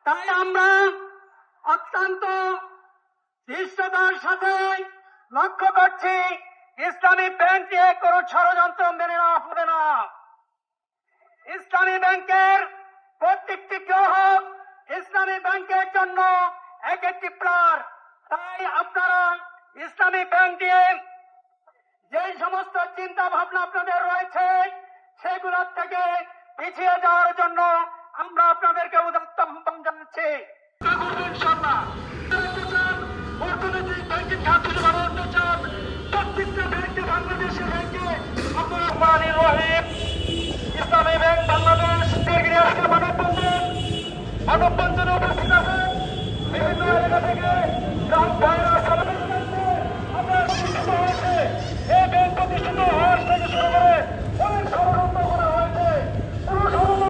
তাই আমরা অত্যন্ত দৃশ্যতার সাথে লক্ষ্য করছি ইসলামী ব্যাংক নিয়ে কোন ষড়যন্ত্র মেনে নেওয়া হবে না। ইসলামী ব্যাংকের প্রত্যেকটি গ্রাহক ইসলামী ব্যাংকের জন্য এক একটি প্রাণ। তাই আপনারা ইসলামী ব্যাংক নিয়ে যে সমস্ত চিন্তা ভাবনা আপনাদের রয়েছে সেগুলোর থেকে পিছিয়ে যাওয়ার জন্য আমরা আপনাদেরকে উদাত্ত আহ্বান জানাচ্ছি। অর্থনৈতিক ব্যাংকিং খাত যদি বাড়াতে চান, প্রত্যেকটা ব্যাংকে বাংলাদেশের ব্যাংকে আপনারা রহিম ইসলামী ব্যাংক বাংলাদেশ আজকে মানববন্ধনে উপস্থিত আছেন বিভিন্ন এলাকা থেকে